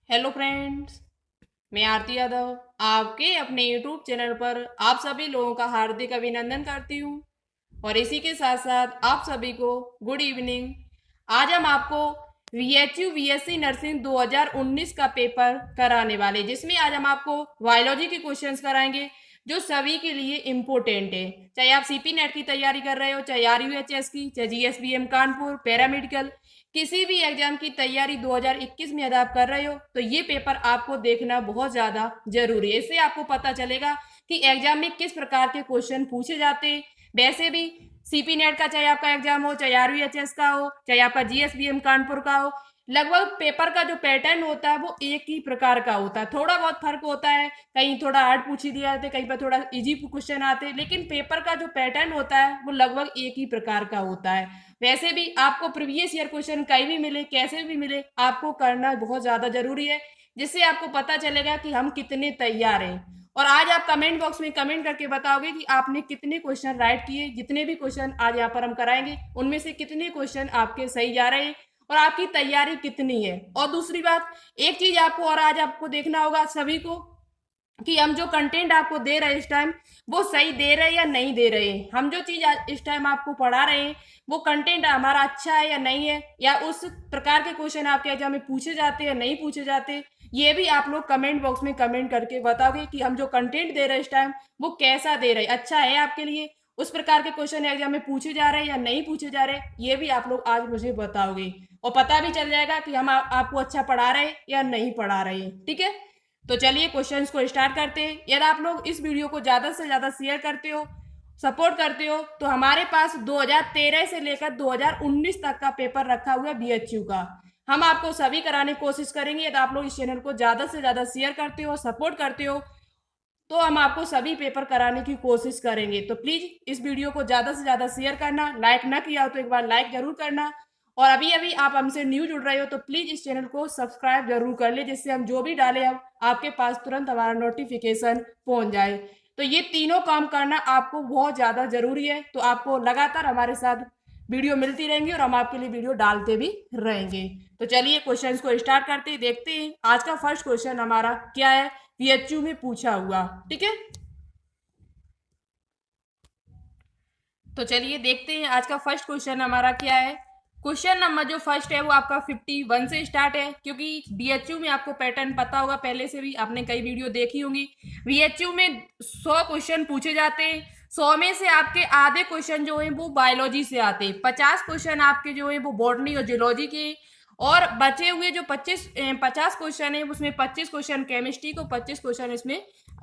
Hello friends, मैं आरती यादव आपके अपने यूट्यूब चैनल पर आप सभी लोगों का हार्दिक अभिनंदन करती हूँ। और इसी के साथ साथ आप सभी को गुड इवनिंग। आज हम आपको VHU VSC नर्सिंग 2019 का पेपर कराने वाले, जिसमें आज हम आपको बायोलॉजी के क्वेश्चंस कराएंगे जो सभी के लिए इम्पोर्टेंट है। चाहे आप CP नेट की तैयारी कर रहे हो, चाहे RUHS की, चाहे GSBM कानपुर, पैरामेडिकल, किसी भी एग्जाम की तैयारी 2021 में यदि आप कर रहे हो तो ये पेपर आपको देखना बहुत ज्यादा जरूरी है। इससे आपको पता चलेगा कि एग्जाम में किस प्रकार के क्वेश्चन पूछे जाते हैं। वैसे भी CP नेट का चाहे आपका एग्जाम हो, चाहे RUHS का हो, चाहे आपका GSBM कानपुर का हो, लगभग पेपर का जो पैटर्न होता है वो एक ही प्रकार का होता है। थोड़ा बहुत फर्क होता है, कहीं थोड़ा हार्ड पूछ दिया जाते, कहीं पर थोड़ा इजी क्वेश्चन आते, लेकिन पेपर का जो पैटर्न होता है वो लगभग एक ही प्रकार का होता है। वैसे भी आपको प्रीवियस ईयर क्वेश्चन कहीं भी मिले, कैसे भी मिले, आपको करना बहुत ज्यादा जरूरी है, जिससे आपको पता चलेगा कि हम कितने तैयार हैं। और आज आप कमेंट बॉक्स में कमेंट करके बताओगे कि आपने कितने क्वेश्चन राइट किए। जितने भी क्वेश्चन आज यहाँ पर हम कराएंगे उनमें से कितने क्वेश्चन आपके सही जा रहे हैं और आपकी तैयारी कितनी है। और दूसरी बात, एक चीज आपको और आज आपको देखना होगा सभी को, कि हम जो कंटेंट आपको दे रहे हैं इस टाइम, वो सही दे रहे हैं या नहीं दे रहे हैं। हम जो चीज इस टाइम आपको पढ़ा रहे हैं वो कंटेंट हमारा अच्छा है या नहीं है, या उस प्रकार के क्वेश्चन आपके एग्जाम में पूछे जाते हैं या नहीं पूछे जाते, ये भी आप लोग कमेंट बॉक्स में कमेंट करके बताओगे कि हम जो कंटेंट दे रहे हैं इस टाइम वो कैसा दे रहे हैं, अच्छा है आपके लिए, उस प्रकार के क्वेश्चन एग्जाम में पूछे जा रहे हैं या नहीं पूछे जा रहे, ये भी आप लोग आज मुझे बताओगे। और पता भी चल जाएगा कि हम आपको अच्छा पढ़ा रहे हैं या नहीं पढ़ा रहे हैं। ठीक है, तो चलिए क्वेश्चंस को स्टार्ट करते हैं। यदि आप लोग इस वीडियो को ज्यादा से ज्यादा शेयर करते हो, सपोर्ट करते हो, तो हमारे पास 2013 से लेकर 2019 तक का पेपर रखा हुआ है BHU का। हम आपको सभी कराने की कोशिश करेंगे। यदि आप लोग इस चैनल को ज्यादा से ज्यादा शेयर करते हो, सपोर्ट करते हो, तो हम आपको सभी पेपर कराने की कोशिश करेंगे। तो प्लीज इस वीडियो को ज्यादा से ज्यादा शेयर करना, लाइक ना किया हो तो एक बार लाइक जरूर करना। और अभी अभी आप हमसे न्यू जुड़ रहे हो तो प्लीज इस चैनल को सब्सक्राइब जरूर कर ले, जिससे हम जो भी डाले अब आपके पास तुरंत हमारा नोटिफिकेशन पहुंच जाए। तो ये तीनों काम करना आपको बहुत ज्यादा जरूरी है। तो आपको लगातार हमारे साथ वीडियो मिलती रहेंगी और हम आपके लिए वीडियो डालते भी रहेंगे। तो चलिए क्वेश्चंस को स्टार्ट करते हैं, देखते हैं आज का फर्स्ट क्वेश्चन हमारा क्या है, VHU में पूछा हुआ। ठीक है, तो चलिए देखते हैं आज का फर्स्ट क्वेश्चन हमारा क्या है। क्वेश्चन नंबर जो फर्स्ट है वो आपका 51 से स्टार्ट है, क्योंकि BHU में आपको पैटर्न पता होगा, पहले से भी आपने कई वीडियो देखी होंगी। BHU में 100 क्वेश्चन पूछे जाते हैं। 100 में से आपके आधे क्वेश्चन जो है वो बायोलॉजी से आते हैं, 50 क्वेश्चन आपके जो है वो बॉटनी और जियोलॉजी के, और बचे हुए जो 50 क्वेश्चन है उसमें 25 क्वेश्चन केमिस्ट्री को, 25 क्वेश्चन इसमें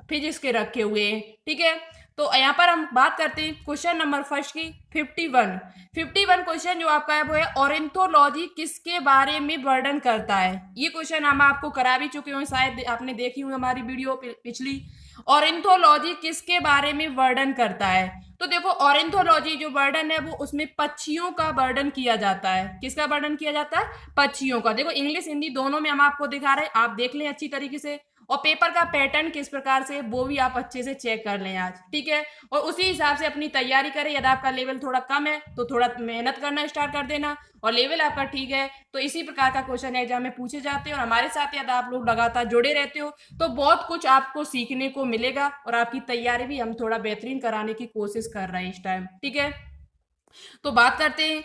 फिजिक्स के रखे हुए हैं। ठीक है, तो यहाँ पर हम बात करते हैं क्वेश्चन नंबर फर्स्ट की। 51 क्वेश्चन जो आपका है वो है ऑर्निथोलॉजी किसके बारे में वर्णन करता है। ये क्वेश्चन हम आपको करा भी चुके हैं, शायद आपने देखी हुई हमारी वीडियो पिछली। ऑर्निथोलॉजी किसके बारे में वर्णन करता है, तो देखो ऑर्निथोलॉजी जो वर्णन है वो उसमें पक्षियों का वर्णन किया जाता है। किसका वर्णन किया जाता है? पक्षियों का। देखो इंग्लिश हिंदी दोनों में हम आपको दिखा रहे हैं, आप देख लें अच्छी तरीके से। और पेपर का पैटर्न किस प्रकार से वो भी आप अच्छे से चेक कर लें आज। ठीक है, और उसी हिसाब से अपनी तैयारी करें। यदि आपका लेवल थोड़ा कम है तो थोड़ा मेहनत करना स्टार्ट कर देना, और लेवल आपका ठीक है तो इसी प्रकार का क्वेश्चन एग्जाम में पूछे जाते हैं। और हमारे साथ यदि आप लोग लगातार जुड़े रहते हो तो बहुत कुछ आपको सीखने को मिलेगा, और आपकी तैयारी भी हम थोड़ा बेहतरीन कराने की कोशिश कर रहे हैं इस टाइम। ठीक है, तो बात करते हैं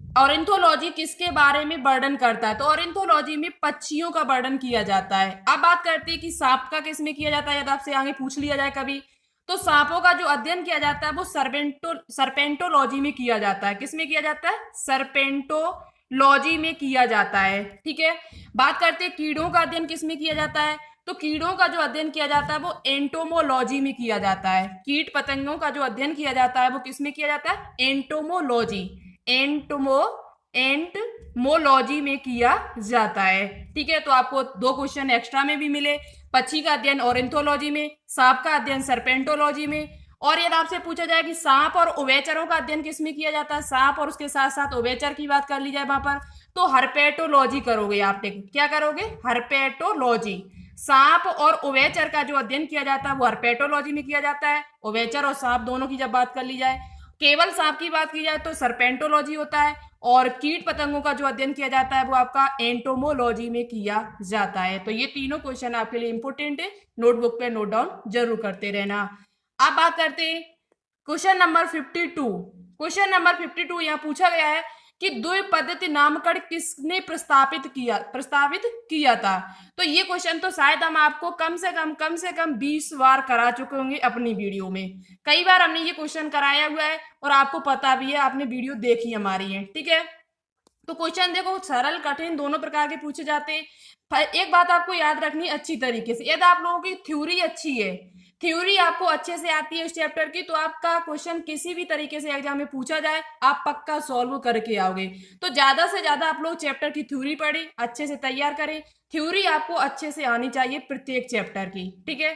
ऑर्निथोलॉजी किसके बारे में वर्णन करता है, तो ऑर्निथोलॉजी में पक्षियों का वर्णन किया जाता है। अब बात करते हैं कि सांप का किस में किया जाता है, यदि आपसे आगे पूछ लिया जाए कभी, तो सांपों का जो अध्ययन किया जाता है वो सर्पेंटोलॉजी में किया जाता है। किस में किया जाता है? सर्पेंटोलॉजी में किया जाता है। ठीक है, बात करते हैं कीड़ों का अध्ययन किस में किया जाता है, तो कीड़ों का जो अध्ययन किया जाता है वो एंटोमोलॉजी में किया जाता है। कीट पतंगों का जो अध्ययन किया जाता है वो किस में किया जाता है? एंटोमोलॉजी एंटमोलॉजी में किया जाता है। ठीक है, तो आपको दो क्वेश्चन एक्स्ट्रा में भी मिले। पक्षी का अध्ययन ऑर्निथोलॉजी में, सांप का अध्ययन सर्पेंटोलॉजी में। और यदि आपसे पूछा जाए कि सांप और उभयचरों का अध्ययन किस में किया जाता है, सांप और उसके साथ साथ उभयचर की बात कर ली जाए वहां पर, तो हर्पेटोलॉजी करोगे। आप क्या करोगे? हर्पेटोलॉजी। सांप और उभयचर का जो अध्ययन किया जाता है वो हर्पेटोलॉजी में किया जाता है। उभयचर और सांप दोनों की जब बात कर ली जाए, केवल सांप की बात की जाए तो सर्पेंटोलॉजी होता है। और कीट पतंगों का जो अध्ययन किया जाता है वो आपका एंटोमोलॉजी में किया जाता है। तो ये तीनों क्वेश्चन आपके लिए इंपॉर्टेंट है, नोटबुक पे नोट डाउन जरूर करते रहना। अब बात करते हैं क्वेश्चन नंबर 52। क्वेश्चन नंबर 52 यहाँ पूछा गया है कि द्विपद्धति नामकरण किसने प्रस्तावित किया था। तो ये क्वेश्चन तो शायद हम आपको कम से कम 20 बार करा चुके होंगे अपनी वीडियो में। कई बार हमने ये क्वेश्चन कराया हुआ है और आपको पता भी है, आपने वीडियो देखी हमारी है, ठीक है। तो क्वेश्चन देखो सरल कठिन दोनों प्रकार के पूछे जाते हैं। एक बात आपको याद रखनी अच्छी तरीके से, यदि आप लोगों की थ्योरी अच्छी है, थ्योरी आपको अच्छे से आती है इस चैप्टर की, तो आपका क्वेश्चन किसी भी तरीके से एग्जाम में पूछा जाए आप पक्का सॉल्व करके आओगे। तो ज्यादा से ज्यादा आप लोग चैप्टर की थ्योरी पढ़े, अच्छे से तैयार करें, थ्योरी आपको अच्छे से आनी चाहिए प्रत्येक चैप्टर की, ठीक है।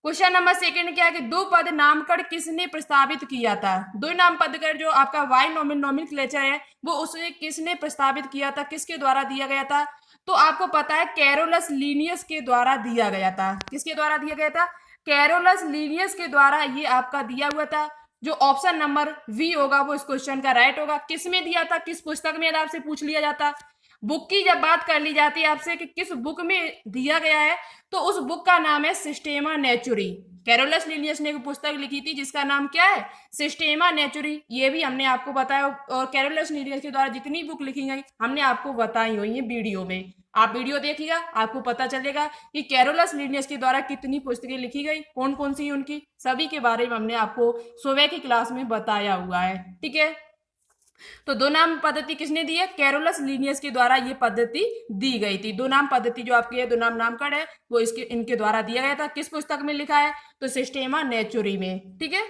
क्वेश्चन नंबर सेकंड क्या है कि दो पद नामकरण किसने प्रस्तावित किया था। दो नाम पदकर जो आपका वाई नोमेनक्लेचर है वो उसे किसने प्रस्तावित किया था, किसके द्वारा दिया गया था। तो आपको पता है कैरोलस लीनियस के द्वारा दिया गया था। किसके द्वारा दिया गया था? कैरोलस लीनियस के द्वारा ये आपका दिया हुआ था। जो ऑप्शन नंबर वी होगा वो इस क्वेश्चन का राइट होगा। किसमें दिया था, किस पुस्तक में, आपसे पूछ लिया जाता। बुक की जब बात कर ली जाती है आपसे कि किस बुक में दिया गया है, तो उस बुक का नाम है सिस्टेमा नेचुरी। कैरोलस लिनियस ने एक पुस्तक लिखी थी जिसका नाम क्या है? सिस्टेमा नेचुरी। ये भी हमने आपको बताया और कैरोलस लिनियस के द्वारा जितनी बुक लिखी गई हमने आपको बताई हुई है वीडियो में। आप वीडियो देखिएगा आपको पता चलेगा कि कैरोलस लिनियस के द्वारा कितनी पुस्तकें लिखी गई, कौन कौन सी उनकी, सभी के बारे में हमने आपको सुबह की क्लास में बताया हुआ है, ठीक है। तो दो नाम पद्धति किसने दी है? कैरोलस लीनियस के द्वारा ये पद्धति दी गई थी। दो नाम पद्धति जो आपकी है, दो नाम नामकरण है, वो इनके द्वारा दिया गया था। किस पुस्तक में लिखा है? तो सिस्टेमा नेचुरी में, ठीक है।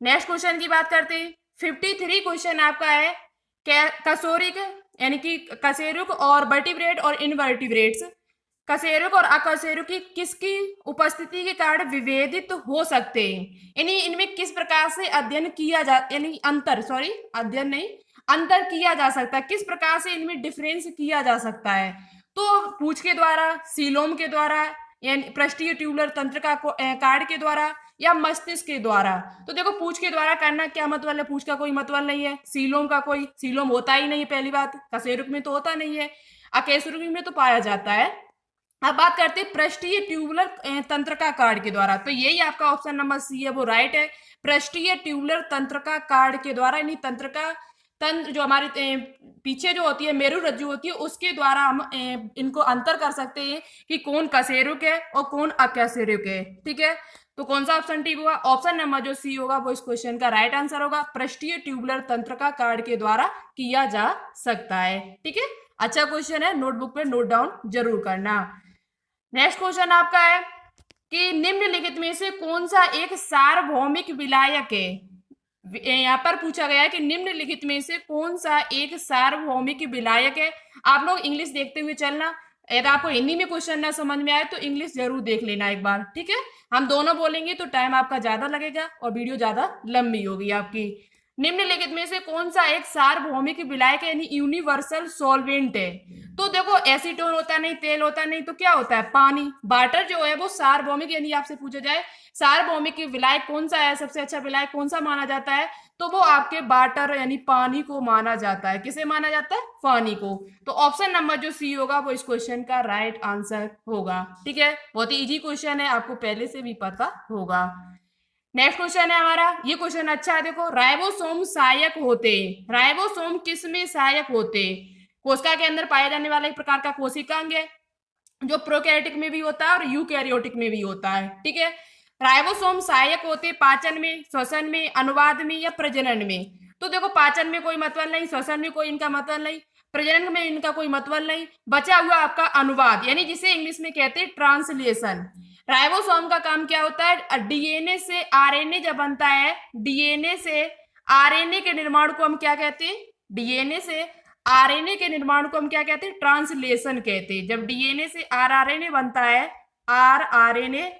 नेक्स्ट क्वेश्चन की बात करते हैं। 53 क्वेश्चन आपका है कशोरिक यानी कि कशेरुक और वर्टिब्रेट और इनवर्टिब्रेट्स, कशेरुक और अकशेरुक की किसकी उपस्थिति के कारण विभेदित हो सकते हैं, यानी इनमें किस प्रकार से अध्ययन किया जा, यानी अध्ययन नहीं, अंतर किया जा सकता है, किस प्रकार से इनमें डिफरेंस किया जा सकता है। तो पूंछ के द्वारा, सीलोम के द्वारा, यानी पृष्ठीय ट्यूबुलर तंत्र का कार्ड के द्वारा, या मस्तिष्क के द्वारा। तो देखो पूंछ के द्वारा करना क्या मतलब है? पूंछ का कोई मतलब नहीं है, सीलोम का कोई, सीलोम होता ही नहीं है पहली बात, कशेरुक में तो होता नहीं है, अकशेरुक में तो पाया जाता है। अब बात करते हैं पृष्ठीय ट्यूबुलर तंत्र का कार्ड के द्वारा। तो यही आपका ऑप्शन नंबर सी है, वो राइट है। पृष्ठीय ट्यूबुलर तंत्र का कार्ड के द्वारा, यानी तंत्र जो हमारे पीछे जो होती है मेरु रज्जु होती है उसके द्वारा हम इनको अंतर कर सकते हैं कि कौन कशेरुक है और कौन अकशेरुक है, ठीक है। तो कौन सा ऑप्शन ठीक होगा? ऑप्शन नंबर जो सी होगा वो इस क्वेश्चन का राइट आंसर होगा। पृष्ठीय ट्यूबुलर तंत्र का कार्ड के द्वारा किया जा सकता है, ठीक है। अच्छा क्वेश्चन है, नोटबुक पे नोट डाउन जरूर करना। नेक्स्ट क्वेश्चन आपका है कि निम्नलिखित में से कौन सा एक सार्वभौमिक विलायक है। यहाँ पर पूछा गया है कि निम्नलिखित में से कौन सा एक सार्वभौमिक विलायक है। आप लोग इंग्लिश देखते हुए चलना, यदि आपको हिंदी में क्वेश्चन ना समझ में आए तो इंग्लिश जरूर देख लेना एक बार, ठीक है। हम दोनों बोलेंगे तो टाइम आपका ज्यादा लगेगा और वीडियो ज्यादा लंबी होगी आपकी। निम्नलिखित में से कौन सा एक सार्वभौमिक विलायक है, यानी यूनिवर्सल सॉल्वेंट है। तो देखो एसीटोन होता नहीं, तेल होता नहीं, तो क्या होता है? पानी। वाटर जो है वो सार्वभौमिक, यानी आपसे पूछा जाए सार्वभौमिक विलायक कौन सा है, सबसे अच्छा विलायक कौन सा माना जाता है, तो वो आपके वाटर यानी पानी को माना जाता है। किसे माना जाता है? पानी को। तो ऑप्शन नंबर जो सी होगा वो इस क्वेश्चन का राइट आंसर होगा, ठीक है। बहुत ही इजी क्वेश्चन है, आपको पहले से भी पता होगा। नेक्स्ट क्वेश्चन है हमारा, ये क्वेश्चन अच्छा है, देखो राइबोसोम सहायक होते, राइबोसोम किस में सहायक होते? कोशिका के अंदर पाया जाने वाला एक प्रकार का कोशिकांग है जो प्रोकैरियोटिक में भी होता है और यूकैरियोटिक में भी होता है, ठीक है। राइबोसोम सहायक होते पाचन में, श्वसन में, अनुवाद में या प्रजनन में। तो देखो पाचन में कोई मतलब नहीं, श्वसन में कोई इनका मतलब नहीं, प्रजनन में इनका कोई मतलब नहीं, बचा हुआ आपका अनुवाद, यानी जिसे इंग्लिश में कहते हैं ट्रांसलेशन। राइबोसोम का काम क्या होता है? डीएनए से आरएनए जब बनता है, डीएनए से आरएनए के निर्माण को हम क्या कहते हैं? डीएनए से आरएनए के निर्माण को हम क्या कहते हैं? ट्रांसलेशन कहते हैं। जब डीएनए से आरआरएनए बनता है, आरआरएनए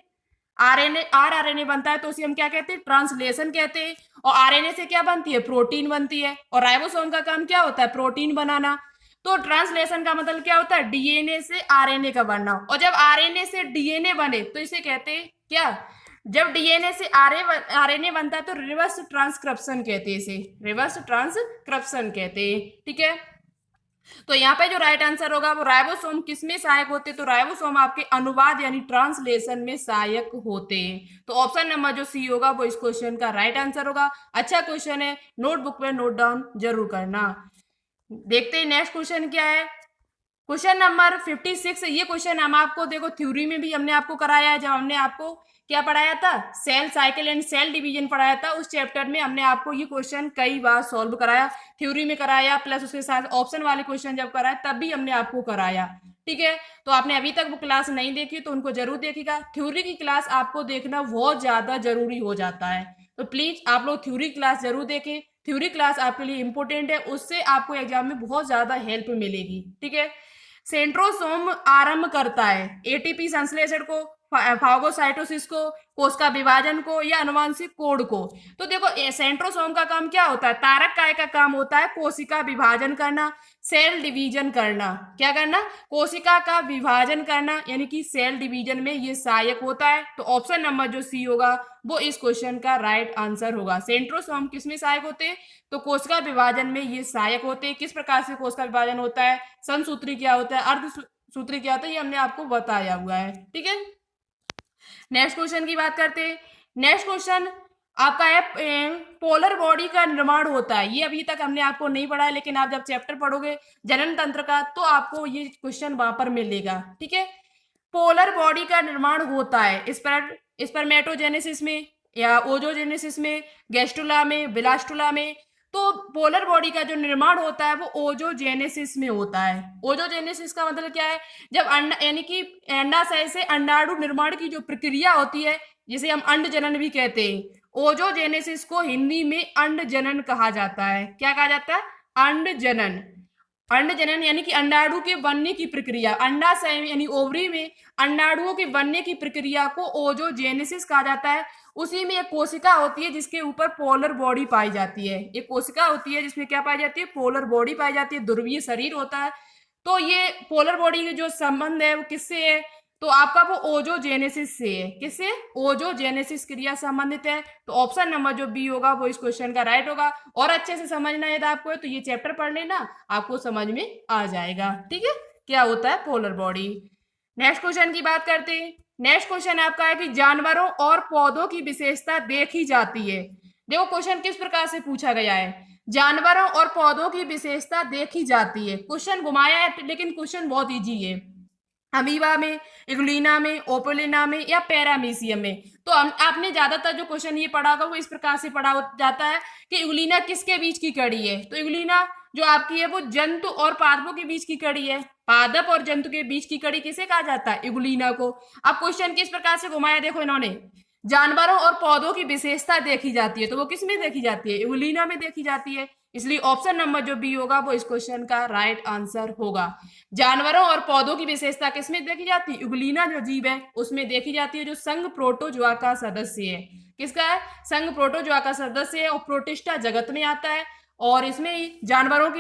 बनता है तो उसे हम क्या कहते हैं? ट्रांसलेशन कहते हैं। और आरएनए से क्या बनती है? प्रोटीन बनती है। और राइबोसोम का काम क्या होता है? प्रोटीन बनाना। तो ट्रांसलेशन का मतलब क्या होता है? डीएनए से आरएनए का बनना। और जब आरएनए से डीएनए बने तो इसे कहते हैं क्या? जब डीएनए से आरएनए बनता है तो रिवर्स ट्रांसक्रिप्शन कहते हैं इसे, रिवर्स ट्रांसक्रिप्शन कहते हैं। ठीक है, तो यहाँ पे जो राइट आंसर होगा वो राइबोसोम किस में सहायक होते हैं, तो राइबोसोम आपके अनुवाद यानी ट्रांसलेशन में सहायक होते हैं। तो ऑप्शन नंबर जो सी होगा वो इस क्वेश्चन का राइट आंसर होगा। अच्छा क्वेश्चन है, नोटबुक में नोट डाउन जरूर करना। देखते हैं नेक्स्ट क्वेश्चन क्या है। Question number 56। ये क्वेश्चन हम आपको देखो थ्योरी में भी हमने आपको कराया है, जब हमने आपको क्या पढ़ाया था, cell cycle and cell division पढ़ाया था, उस चैप्टर में हमने आपको ये क्वेश्चन कई बार सॉल्व कराया, थ्योरी में कराया, प्लस उसके साथ ऑप्शन वाले क्वेश्चन जब कराया तब भी हमने आपको कराया। ठीक है, तो आपने अभी तक वो क्लास नहीं देखी तो उनको जरूर देखिएगा। थ्योरी की क्लास आपको देखना बहुत ज्यादा जरूरी हो जाता है, तो प्लीज आप लोग थ्योरी क्लास जरूर देखें। थ्योरी क्लास आपके लिए इंपॉर्टेंट है, उससे आपको एग्जाम में बहुत ज्यादा हेल्प मिलेगी। ठीक है, सेंट्रोसोम आरंभ करता है एटीपी संश्लेषण को, फागोसाइटोसिस को, कोशिका विभाजन को या अनुवांशिक कोड को। तो देखो सेंट्रोसोम का काम क्या होता है, तारक काय का काम होता है कोशिका विभाजन करना, सेल डिवीजन करना। क्या करना, कोशिका का विभाजन करना, यानी कि सेल डिवीजन में ये सहायक होता है। तो ऑप्शन नंबर जो सी होगा वो इस क्वेश्चन का राइट आंसर होगा। सेंट्रोसोम किस में सहायक होते हैं, तो कोशिका विभाजन में ये सहायक होते हैं। किस प्रकार से कोशिका विभाजन होता है, समसूत्री क्या होता है, अर्धसूत्री क्या होता है, ये हमने आपको बताया हुआ है। ठीक है, नेक्स्ट क्वेश्चन की बात करते हैं। नेक्स्ट क्वेश्चन आपका है पोलर बॉडी का निर्माण होता है। ये अभी तक हमने आपको नहीं पढ़ा है, लेकिन आप जब चैप्टर पढ़ोगे जनन तंत्र का तो आपको ये क्वेश्चन वहां पर मिलेगा। ठीक है, पोलर बॉडी का निर्माण होता है स्पर्मेटोजेनेसिस में या ओजोजेनेसिस में, गैस्ट्रुला में, बिलास्टुला में। तो पोलर बॉडी का जो निर्माण होता है वो ओजोजेनेसिस में होता है। ओजोजेनेसिस का मतलब क्या है, जब अंडा यानी कि अंडाशय से अंडाणु निर्माण की जो प्रक्रिया होती है जिसे हम अंड जनन भी कहते हैं, ओजोजेनेसिस को हिंदी में अंड जनन कहा जाता है। क्या कहा जाता है, अंड जनन। अंड जनन यानी कि अंडाणु के बनने की प्रक्रिया, अंडाशय यानी ओवरी में अंडाणुओं के बनने की प्रक्रिया को ओजोजेनेसिस कहा जाता है। उसी में एक कोशिका होती है जिसके ऊपर पोलर बॉडी पाई जाती है। एक कोशिका होती है जिसमें क्या पाई जाती है, पोलर बॉडी पाई जाती है, ध्रुवीय शरीर होता है। तो ये पोलर बॉडी के जो संबंध है वो किससे है, तो आपका वो ओजोजेनेसिस से है। किससे, ओजोजेनेसिस क्रिया संबंधित है। तो ऑप्शन नंबर जो बी होगा वो इस क्वेश्चन का राइट होगा। और अच्छे से समझना यदि आपको है तो ये चैप्टर पढ़ लेना, आपको समझ में आ जाएगा। ठीक है, क्या होता है पोलर बॉडी। नेक्स्ट क्वेश्चन की बात करते हैं। नेक्स्ट क्वेश्चन आपका है कि जानवरों और पौधों की विशेषता देखी जाती है। देखो क्वेश्चन किस प्रकार से पूछा गया है, जानवरों और पौधों की विशेषता देखी जाती है। क्वेश्चन घुमाया है लेकिन क्वेश्चन बहुत इजी है। अमीबा में, इग्लिना में, ओपोलिना में या पैरामीशियम में। तो आपने ज्यादातर जो क्वेश्चन ये पढ़ा होगा वो इस प्रकार से पढ़ा जाता है कि इग्लिना किसके बीच की कड़ी है, तो इग्लिना जो आपकी है वो जंतु और पादपों के बीच की कड़ी है। पादप और जंतु के बीच की कड़ी किसे कहा जाता है, इग्लिना को। अब क्वेश्चन किस प्रकार से घुमाया, देखो इन्होंने जानवरों और पौधों की विशेषता देखी जाती है, तो वो किस में देखी जाती है, इग्लिना में देखी जाती है। इसलिए ऑप्शन नंबर जो बी होगा वो इस क्वेश्चन का राइट आंसर होगा। जानवरों और पौधों की विशेषता किसमें देखी जाती है, इग्लिना जो जीव है उसमें देखी जाती है, जो संघ प्रोटोजोआ का सदस्य है। किसका है, संघ प्रोटोजोआ का सदस्य है और प्रोटिस्टा जगत में आता है। और इसमें जानवरों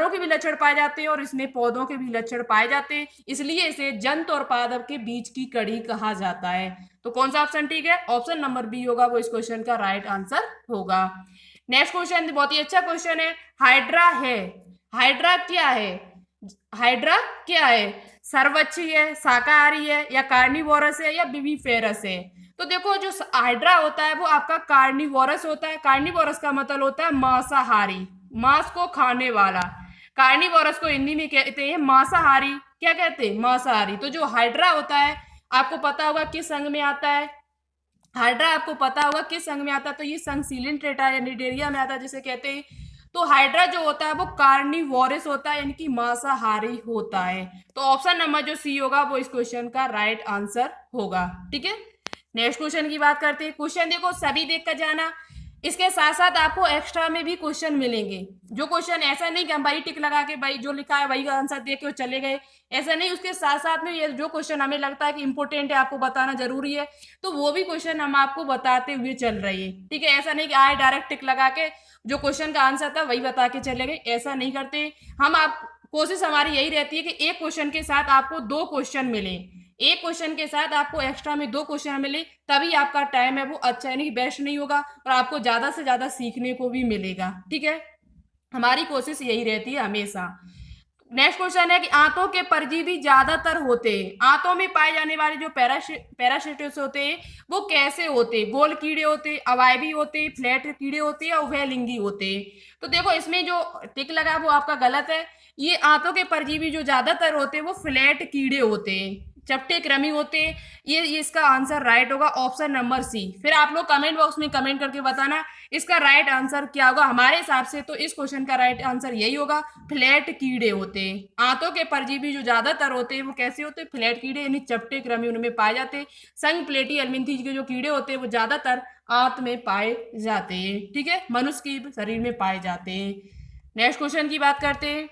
के भी लक्षण पाए जाते हैं और इसमें पौधों के भी लक्षण पाए जाते हैं, इसलिए इसे जंतु और पादप के बीच की कड़ी कहा जाता है। तो कौन सा ऑप्शन ठीक है, ऑप्शन नंबर बी होगा वो इस क्वेश्चन का राइट आंसर होगा। नेक्स्ट क्वेश्चन बहुत ही अच्छा क्वेश्चन है। हाइड्रा है, हाइड्रा क्या है, हाइड्रा क्या है, सर्वभक्षी है, शाकाहारी है या कार्निवोरस है या विविफेरस है। तो देखो जो हाइड्रा होता है वो आपका कार्निवोरस होता है। कार्निवोरस का मतलब होता है मांसाहारी, मांस को खाने वाला। कार्निवोरस को हिंदी में कहते हैं मांसाहारी। क्या कहते हैं, मांसाहारी। तो जो हाइड्रा होता है आपको पता होगा किस संघ में आता है, हाइड्रा आपको पता होगा किस संघ में आता है, तो ये संघ सिलिंट्रेटा या निडेरिया में आता है जिसे कहते हैं। तो हाइड्रा जो होता है वो कार्निवोरस होता है, यानी कि मांसाहारी होता है। तो ऑप्शन नंबर जो सी होगा वो इस क्वेश्चन का राइट आंसर होगा। ठीक है, नेक्स्ट क्वेश्चन की बात करते हैं। क्वेश्चन देखो सभी देख कर जाना, इसके साथ साथ आपको एक्स्ट्रा में भी क्वेश्चन मिलेंगे। जो क्वेश्चन ऐसा नहीं कि हम भाई टिक लगा के भाई जो लिखा है वही आंसर दे के चले गए, ऐसा नहीं। उसके साथ साथ में ये जो क्वेश्चन हमें लगता है कि इंपॉर्टेंट है, आपको बताना जरूरी है, तो वो भी क्वेश्चन हम आपको बताते हुए चल रहे हैं। ठीक है, ऐसा नहीं कि आए डायरेक्ट टिक लगा के जो क्वेश्चन का आंसर था वही बता के चले गए, ऐसा नहीं करते हम। आप कोशिश हमारी यही रहती है कि एक क्वेश्चन के साथ आपको दो क्वेश्चन मिले, एक क्वेश्चन के साथ आपको एक्स्ट्रा में 2 क्वेश्चन मिले, तभी आपका टाइम है वो अच्छा यानी कि बेस्ट नहीं होगा और आपको ज्यादा से ज्यादा सीखने को भी मिलेगा। ठीक है, हमारी कोशिश यही रहती है हमेशा। नेक्स्ट क्वेश्चन है कि आंतों के परजीवी ज्यादातर होते हैं, आंतों में पाए जाने वाले जो पैरासिटिस होते हैं वो कैसे होते हैं? गोल कीड़े होते हैं, अवायवी होते हैं, फ्लैट कीड़े होते हैं या उभयलिंगी होते हैं? तो देखो इसमें जो टिक लगा वो आपका गलत है। ये आंतों के परजीवी जो ज्यादातर होते हैं वो फ्लैट कीड़े होते हैं, चपटे कृमि होते हैं। ये इसका आंसर राइट होगा ऑप्शन नंबर सी। फिर आप लोग कमेंट बॉक्स में कमेंट करके बताना इसका राइट आंसर क्या होगा। हमारे हिसाब से तो इस क्वेश्चन का राइट आंसर यही होगा, फ्लैट कीड़े होते हैं। आंतों के परजीवी जो ज्यादातर होते हैं वो कैसे होते हैं? फ्लैट कीड़े यानी चपटे कृमि उनमें पाए जाते हैं। संघ प्लेटी एल्मिंथीज के जो कीड़े होते हैं वो ज्यादातर आंत में पाए जाते हैं। ठीक है, मनुष्य की शरीर में पाए जाते हैं। नेक्स्ट क्वेश्चन की बात करते हैं,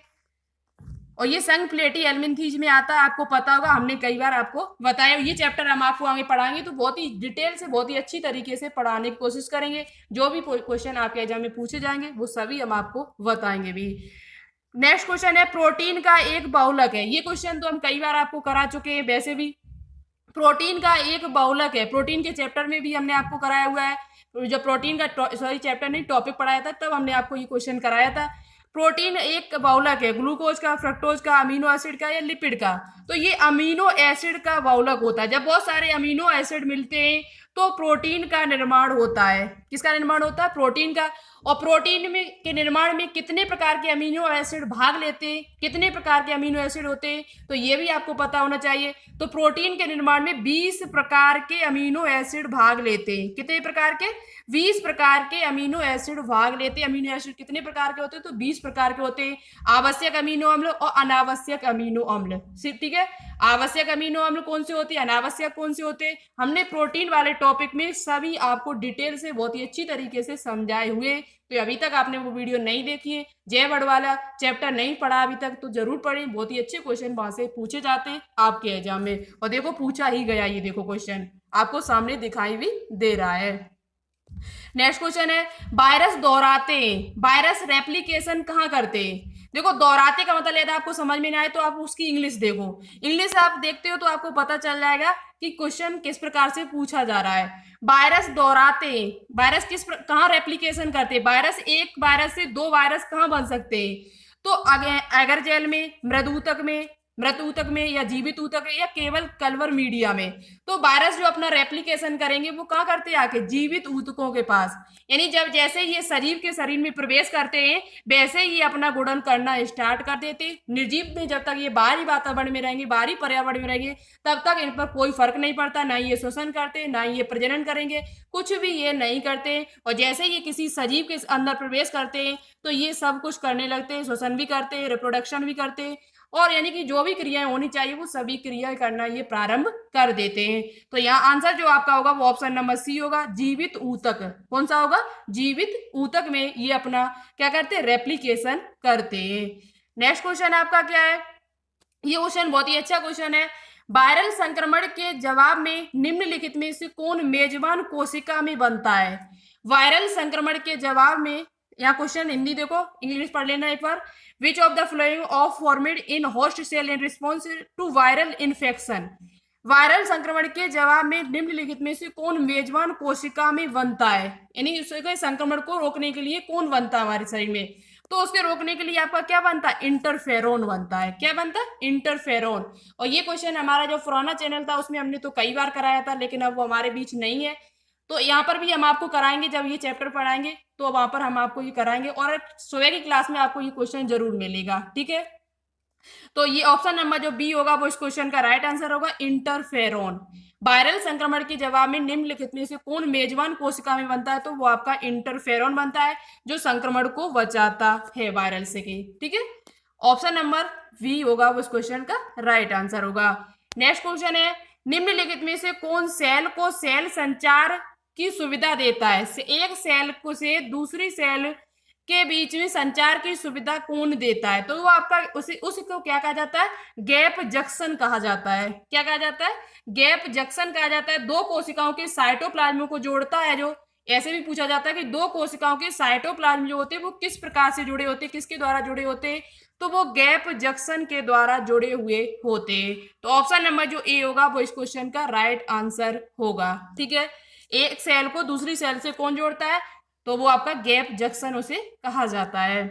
और ये संघ प्लेटी एल्मिंथीज में आता है, आपको पता होगा, हमने कई बार आपको बताया। ये चैप्टर हम आपको आगे पढ़ाएंगे तो बहुत ही डिटेल से, बहुत ही अच्छी तरीके से पढ़ाने की कोशिश करेंगे। जो भी क्वेश्चन आपके एग्जाम में पूछे जाएंगे वो सभी हम आपको बताएंगे भी। नेक्स्ट क्वेश्चन है, प्रोटीन का एक बहुलक है। ये क्वेश्चन तो हम कई बार आपको करा चुके हैं वैसे भी। प्रोटीन का एक बहुलक है, प्रोटीन के चैप्टर में भी हमने आपको कराया हुआ है। जो प्रोटीन का चैप्टर नहीं टॉपिक पढ़ाया था तब हमने आपको ये क्वेश्चन कराया था। प्रोटीन एक बहुलक है, ग्लूकोज का, फ्रक्टोज का, अमीनो एसिड का या लिपिड का? तो ये अमीनो एसिड का बहुलक होता है। जब बहुत सारे अमीनो एसिड मिलते हैं तो प्रोटीन का निर्माण होता है। किसका निर्माण होता है? प्रोटीन का। और प्रोटीन में के निर्माण में कितने प्रकार के अमीनो एसिड भाग लेते हैं, कितने प्रकार के अमीनो एसिड होते हैं, तो ये भी आपको पता होना चाहिए। तो प्रोटीन के निर्माण में 20 प्रकार के अमीनो एसिड भाग लेते हैं। कितने प्रकार के? 20 प्रकार के अमीनो एसिड भाग लेते हैं। अमीनो एसिड कितने प्रकार के होते हैं? तो 20 प्रकार के होते हैं। आवश्यक अमीनो अम्ल और अनावश्यक अमीनो अम्ल। ठीक है, आवश्यक अमीनो अम्ल कौन से होते हैं, अनावश्यक कौन से होते हैं, हमने प्रोटीन वाले टॉपिक में सभी आपको डिटेल से बहुत ही अच्छी तरीके से समझाए हुए। तो अभी तक आपने वो वीडियो नहीं देखी है, जय वर्ड वाला चैप्टर नहीं पढ़ा अभी तक, तो जरूर पढ़ें। बहुत ही अच्छे क्वेश्चन वहां से पूछे जाते हैं आपके एग्जाम में। और देखो पूछा ही गया, ये देखो क्वेश्चन आपको सामने दिखाई भी दे रहा है। नेक्स्ट क्वेश्चन है, वायरस दोहराते हैं, वायरस रेप्लिकेशन कहाँ करते हैं? देखो दोहराते का मतलब यदि आपको समझ में नहीं आए तो आप उसकी इंग्लिश देखो। इंग्लिश आप देखते हो तो आपको पता चल जाएगा कि क्वेश्चन किस प्रकार से पूछा जा रहा है। वायरस दोहराते हैं, वायरस कहाँ रेप्लिकेशन करते हैं? वायरस एक वायरस से 2 वायरस कहाँ बन सकते हैं? तो अगर जेल में, मृत ऊतक में या जीवित ऊतक या केवल कल्वर मीडिया में। तो वायरस जो अपना रेप्लिकेशन करेंगे वो कहाँ करते हैं? आके जीवित ऊतकों के पास। यानी जब जैसे ये शरीर के शरीर में प्रवेश करते हैं वैसे ही अपना गुणन करना स्टार्ट कर देते हैं। निर्जीव में जब तक ये बाहरी वातावरण में रहेंगे, बाहरी पर्यावरण में रहेंगे, तब तक इन पर कोई फर्क नहीं पड़ता। ना ये शोषण करते, ना ये प्रजनन करेंगे, कुछ भी ये नहीं करते। और जैसे ये किसी सजीव के अंदर प्रवेश करते हैं तो ये सब कुछ करने लगते हैं, शोषण भी करते हैं, रिप्रोडक्शन भी करते हैं, और यानी कि जो भी क्रियाएं होनी चाहिए वो सभी क्रियाएं करना ये प्रारंभ कर देते हैं। तो यहाँ आंसर जो आपका होगा वो ऑप्शन नंबर सी होगा, जीवित ऊतक। कौन सा होगा? जीवित ऊतक में ये अपना क्या करते हैं? रेप्लिकेशन करते हैं। नेक्स्ट क्वेश्चन आपका क्या है? ये क्वेश्चन बहुत ही अच्छा क्वेश्चन है। वायरल संक्रमण के जवाब में निम्नलिखित में से कौन मेजबान कोशिका में बनता है? वायरल संक्रमण के जवाब में, यहाँ क्वेश्चन हिंदी देखो, इंग्लिश पढ़ लेना एक बार। Which of the following of formed in host cell in response to viral infection? Viral संक्रमण के जवाब में निम्नलिखित में से कौन मेजबान कोशिका में बनता है? यानी संक्रमण को रोकने के लिए कौन बनता है हमारे शरीर में? तो उसके रोकने के लिए आपका क्या बनता है? इंटरफेरोन बनता है। क्या बनता है? इंटरफेरोन। और ये क्वेश्चन हमारा जो पुराना चैनल था उसमें हमने तो कई बार कराया था, लेकिन अब वो हमारे बीच नहीं है, तो यहाँ पर भी हम आपको कराएंगे। जब ये चैप्टर पढ़ाएंगे तो वहां पर हम आपको ये कराएंगे, और सुबह की क्लास में आपको ये क्वेश्चन जरूर मिलेगा। ठीक है, तो ये ऑप्शन नंबर जो बी होगा वो इस क्वेश्चन का राइट आंसर होगा, इंटरफेरोन। वायरल संक्रमण के जवाब में निम्नलिखित में से कौन मेजबान कोशिका में बनता है? तो वो आपका इंटरफेरोन बनता है, जो संक्रमण को बचाता है वायरल से। ठीक है, ऑप्शन नंबर वी होगा वो इस क्वेश्चन का राइट आंसर होगा। नेक्स्ट क्वेश्चन है, निम्नलिखित में से कौन सेल को सेल संचार की सुविधा देता है? एक सेल को से दूसरी सेल के बीच में संचार की सुविधा कौन देता है? तो वो आपका उसको क्या कहा जाता है? गैप जंक्शन कहा जाता है। क्या कहा जाता है? गैप जंक्शन कहा जाता है। 2 कोशिकाओं के साइटोप्लाज्म को जोड़ता है। जो ऐसे भी पूछा जाता है कि 2 कोशिकाओं के साइटोप्लाज्म जो होते हैं वो किस प्रकार से जुड़े होते हैं, किसके द्वारा जुड़े होते हैं? तो वो गैप जंक्शन के द्वारा जुड़े हुए होते हैं। तो ऑप्शन नंबर जो ए होगा वो इस क्वेश्चन का राइट आंसर होगा। ठीक है, एक सेल को दूसरी सेल से कौन जोड़ता है, तो वो आपका गैप जंक्शन उसे कहा जाता है।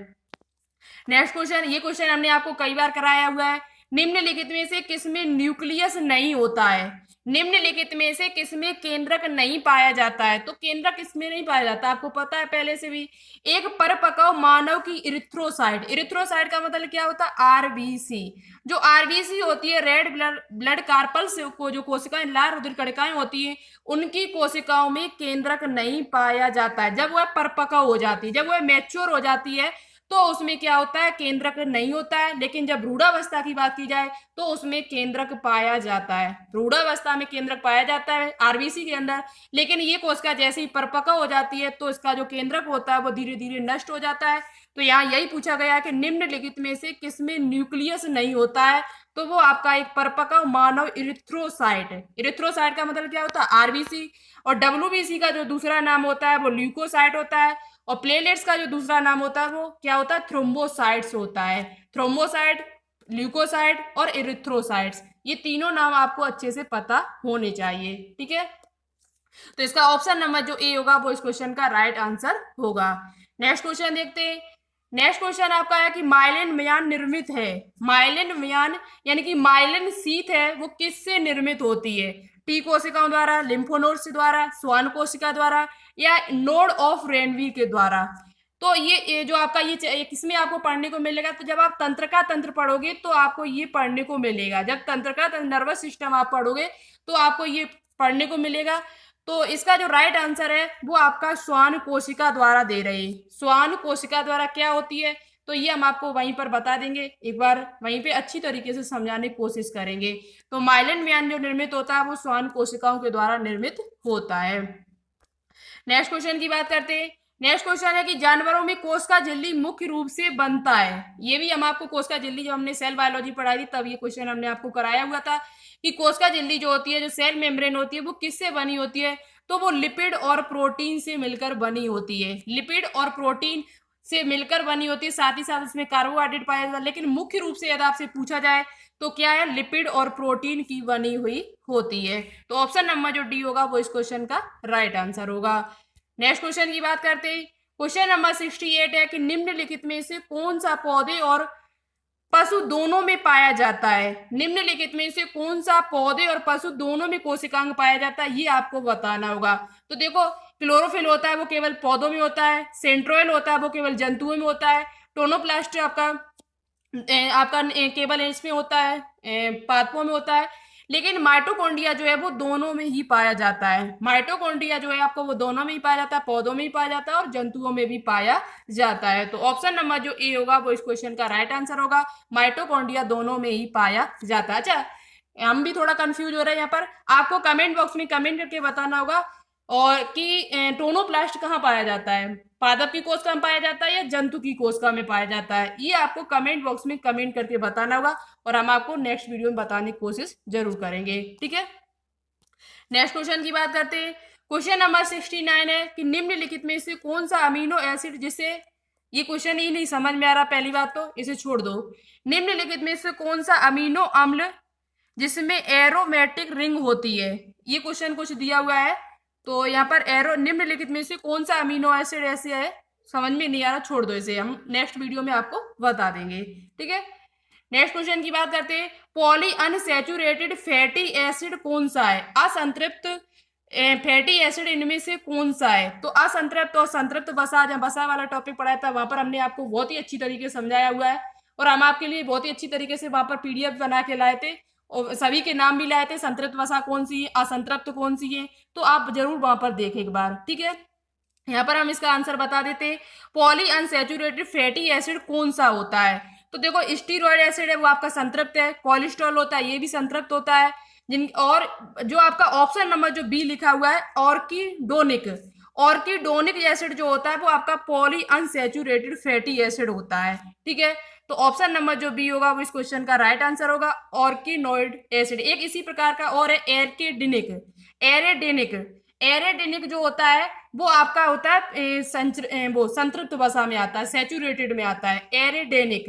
नेक्स्ट क्वेश्चन, ये क्वेश्चन हमने आपको कई बार कराया हुआ है। निम्नलिखित में से किसमें न्यूक्लियस नहीं होता है, निम्नलिखित में से किसमें केंद्रक नहीं पाया जाता है। तो केंद्रक किसमें नहीं पाया जाता, आपको पता है पहले से भी। एक परपक्व मानव की इरिथ्रोसाइट, इरिथ्रोसाइट का मतलब क्या होता है, आरबीसी। जो आरबीसी होती है, रेड ब्लड कार्पल्स को जो कोशिकाएं, लाल रुधिर कणिकाएं होती है, उनकी कोशिकाओं में केंद्रक नहीं पाया जाता है। जब वह परिपक्व हो जाती है, जब वह मैच्योर हो जाती है, तो उसमें क्या होता है, केंद्रक नहीं होता है। लेकिन जब रूढ़ावस्था की बात की जाए तो उसमें केंद्रक पाया जाता है। रूढ़ावस्था में केंद्रक पाया जाता है आरबीसी के अंदर, लेकिन ये कोशिका जैसे ही परिपक्व हो जाती है तो इसका जो केंद्रक होता है वो धीरे धीरे नष्ट हो जाता है। तो यहाँ यही पूछा गया कि निम्नलिखित में से किसमें न्यूक्लियस नहीं होता है, तो वो आपका एक परिपक्व मानव इरिथ्रोसाइट है। इरिथ्रोसाइट का मतलब क्या होता है, आरबीसी। और डब्ल्यूबीसी का जो दूसरा नाम होता है वो ल्यूकोसाइट होता है। और प्लेटलेट्स का जो दूसरा नाम होता है वो क्या होता है, थ्रोम्बोसाइट्स होता है। थ्रोम्बोसाइट, ल्यूकोसाइट और इरिथ्रोसाइट्स, ये तीनों नाम आपको अच्छे से पता होने चाहिए। ठीक है, तो इसका ऑप्शन नंबर जो ए होगा वो इस क्वेश्चन का राइट आंसर होगा। नेक्स्ट क्वेश्चन देखते हैं। नेक्स्ट क्वेश्चन आपका है कि माइलिन म्यान निर्मित है, माइलिन म्यान यानी कि माइलिन शीथ है वो किससे निर्मित होती है। टी कोशिकाओं द्वारा, लिम्फोनोड्स द्वारा, स्वान कोशिका द्वारा, या नोड ऑफ रेनवी के द्वारा। तो ये जो आपका ये किसमें आपको पढ़ने को मिलेगा, तो जब आप तंत्र का तंत्र पढ़ोगे तो आपको ये पढ़ने को मिलेगा। जब तंत्र का नर्वस सिस्टम आप पढ़ोगे तो आपको ये पढ़ने को मिलेगा। तो इसका जो राइट आंसर है वो आपका श्वान कोशिका द्वारा दे रहे हैं। श्वान कोशिका द्वारा क्या होती है, तो ये हम आपको वहीं पर बता देंगे, एक बार वहीं पे अच्छी तरीके से समझाने की कोशिश करेंगे। तो माइलिन म्यान जो निर्मित होता है वो श्वान कोशिकाओं के द्वारा निर्मित होता है। नेक्स्ट क्वेश्चन की बात करते हैं। नेक्स्ट क्वेश्चन है कि जानवरों में कोशिका झिल्ली मुख्य रूप से बनता है। ये भी हम आपको कोशिका झिल्ली, जब हमने सेल बायोलॉजी पढ़ाई थी तब ये क्वेश्चन हमने आपको कराया हुआ था कि कोशिका झिल्ली जो होती है, जो सेल मेम्ब्रेन होती है, वो किससे बनी होती है, तो वो लिपिड और प्रोटीन से मिलकर बनी होती है। लिपिड और प्रोटीन से मिलकर बनी होती है, साथ ही साथ इसमें कार्बोहाइड्रेट पाया जाता है, लेकिन मुख्य रूप से यदि आपसे पूछा जाए तो क्या है, लिपिड और प्रोटीन की बनी हुई होती है। तो ऑप्शन नंबर जो डी होगा वो इस क्वेश्चन का राइट आंसर होगा। नेक्स्ट क्वेश्चन की बात करते हैं। क्वेश्चन नंबर 68 है कि निम्नलिखित में से कौन सा पौधे और पशु दोनों में पाया जाता है। निम्नलिखित में से कौन सा पौधे और पशु दोनों में कोशिकांग पाया जाता है, ये आपको बताना होगा। तो देखो, क्लोरोफिल होता है वो केवल पौधों में होता है, सेंट्रोइल होता है वो केवल जंतुओं में होता है, टोनोप्लास्ट आपका आपका केवल इसमें होता है, पादपों में होता है। लेकिन माइटोकॉन्ड्रिया जो है वो दोनों में ही पाया जाता है। माइटोकॉन्ड्रिया जो है आपको वो दोनों में ही पाया जाता है, पौधों में ही पाया जाता है और जंतुओं में भी पाया जाता है। तो ऑप्शन नंबर जो ए होगा वो इस क्वेश्चन का राइट आंसर होगा। माइटोकॉन्ड्रिया दोनों में ही पाया जाता है। अच्छा, हम भी थोड़ा कंफ्यूज हो रहे हैं यहाँ पर, आपको कमेंट बॉक्स में कमेंट करके बताना होगा और कि टोनोप्लास्ट कहाँ पाया जाता है, पादप की कोशिका में पाया जाता है या जंतु की कोशिका में पाया जाता है, ये आपको कमेंट बॉक्स में कमेंट करके बताना होगा और हम आपको नेक्स्ट वीडियो में बताने की कोशिश जरूर करेंगे। ठीक है, नेक्स्ट क्वेश्चन की बात करते हैं। क्वेश्चन नंबर 69 है कि निम्नलिखित में से कौन सा अमीनो एसिड, जिसे ये क्वेश्चन ही नहीं समझ में आ रहा, पहली बात तो इसे छोड़ दो। निम्नलिखित में से कौन सा अमीनो अम्ल जिसमें एरोमेटिक रिंग होती है, ये क्वेश्चन कुछ दिया हुआ है। तो यहाँ पर एरो, निम्नलिखित में से कौन सा अमीनो एसिड ऐसे है, समझ में नहीं आ रहा, छोड़ दो इसे, हम नेक्स्ट वीडियो में आपको बता देंगे। ठीक है, नेक्स्ट क्वेश्चन की बात करते हैं। पॉली अनसैचुरेटेड फैटी एसिड कौन सा है, असंतृप्त फैटी एसिड इनमें से कौन सा है। तो असंतृप्त और संतृप्त वसा, जहाँ वसा वाला टॉपिक पढ़ाया था वहां पर हमने आपको बहुत ही अच्छी तरीके से समझाया हुआ है और हम आपके लिए बहुत ही अच्छी तरीके से वहां पर पीडीएफ बना के लाए थे और सभी के नाम भी लाए थे, संतृप्त वसा कौन सी है, असंतृप्त कौन सी है, तो आप जरूर वहां पर देखें एक बार। ठीक है, यहाँ पर हम इसका आंसर बता देते हैं। पॉली अनसैचुरेटेड फैटी एसिड कौन सा होता है, तो देखो स्टीरॉयड एसिड है वो आपका संतृप्त है, कोलेस्ट्रॉल होता है ये भी संतृप्त होता है, जिन और जो आपका ऑप्शन नंबर जो बी लिखा हुआ है ऑर्किडोनिक, ऑर्किडोनिक एसिड जो होता है वो आपका पॉली अनसैचुरेटेड फैटी एसिड होता है। ठीक है, तो ऑप्शन नंबर जो बी होगा वो इस क्वेश्चन का राइट आंसर होगा, ऑर्किनोइड एसिड। एक इसी प्रकार का और है एर्किडिनिक, एरेडिनिक, एरेडिनिक जो होता है वो आपका होता है वो संतृप्त वसा में आता है, सैचुरेटेड में आता है, एरेडेनिक,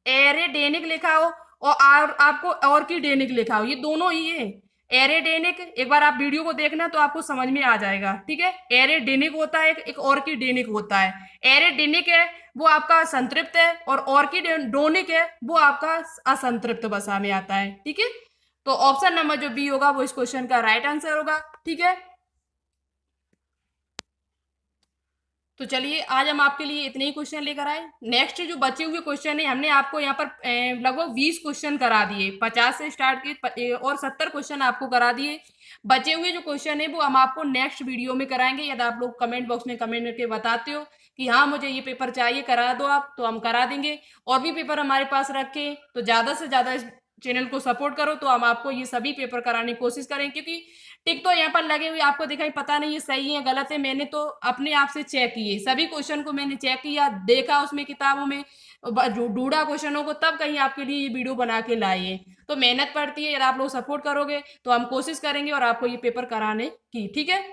एरेडेनिक लिखा हो और आपको ऑर्किडेनिक लिखा हो, ये दोनों ही है। एरेडेनिक एक बार आप वीडियो को देखना तो आपको समझ में आ जाएगा, ठीक है। एरेडेनिक होता है, एक ऑर्किडेनिक होता है। एरेडेनिक है वो आपका संतृप्त है, और ऑर्किडोनिक है वो आपका असंतृप्त वसा में आता है, ठीक है। तो ऑप्शन नंबर जो बी होगा वो इस क्वेश्चन का राइट आंसर होगा, ठीक है। तो चलिए आज हम आपके लिए इतने ही क्वेश्चन लेकर आए। नेक्स्ट जो बचे हुए क्वेश्चन है, हमने आपको यहाँ पर लगभग 20 क्वेश्चन करा दिए, 50 से स्टार्ट किए और 70 क्वेश्चन आपको करा दिए। बचे हुए जो क्वेश्चन है वो हम आपको नेक्स्ट वीडियो में कराएंगे। यदि आप लोग कमेंट बॉक्स में कमेंट करके बताते हो कि हाँ मुझे ये पेपर चाहिए, करा दो आप, तो हम करा देंगे। और भी पेपर हमारे पास रखे तो ज्यादा से ज्यादा इस चैनल को सपोर्ट करो, तो हम आपको ये सभी पेपर कराने की कोशिश करें। क्योंकि टिक तो यहाँ पर लगे हुए आपको दिखाई, पता नहीं ये सही है गलत है, मैंने तो अपने आप से चेक किए, सभी क्वेश्चन को मैंने चेक किया, देखा उसमें किताबों में, ढूंढा क्वेश्चनों को, तब कहीं आपके लिए ये वीडियो बना के लाए हैं। तो मेहनत पड़ती है, यदि आप लोग सपोर्ट करोगे तो हम कोशिश करेंगे और आपको ये पेपर कराने की, ठीक है।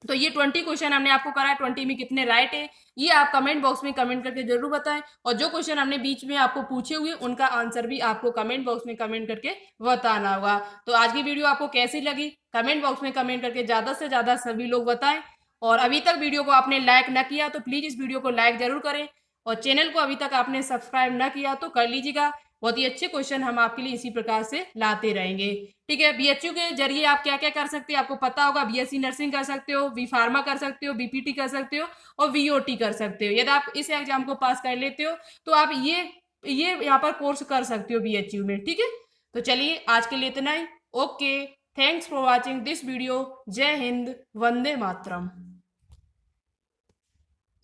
तो ये 20 क्वेश्चन हमने आपको कराया, 20 में कितने राइट है ये आप कमेंट बॉक्स में कमेंट करके जरूर बताएं। और जो क्वेश्चन हमने बीच में आपको पूछे हुए उनका आंसर भी आपको कमेंट बॉक्स में कमेंट करके बताना होगा। तो आज की वीडियो आपको कैसी लगी कमेंट बॉक्स में कमेंट करके ज्यादा से ज्यादा सभी लोग बताएं। और अभी तक वीडियो को आपने लाइक ना किया तो प्लीज इस वीडियो को लाइक जरूर करें, और चैनल को अभी तक आपने सब्सक्राइब ना किया तो कर लीजिएगा। बहुत ही अच्छे क्वेश्चन हम आपके लिए इसी प्रकार से लाते रहेंगे, ठीक है। बीएचयू के जरिए आप क्या क्या कर सकते हैं आपको पता होगा, बीएससी नर्सिंग कर सकते हो, बी फार्मा कर सकते हो, बीपीटी कर सकते हो और वीओटी कर सकते हो। यदि आप इस एग्जाम को पास कर लेते हो तो आप ये यहाँ पर कोर्स कर सकते हो बीएचयू में, ठीक है। तो चलिए आज के लिए इतना ही। Okay, thanks for watching this video. जय हिंद, वंदे मातरम।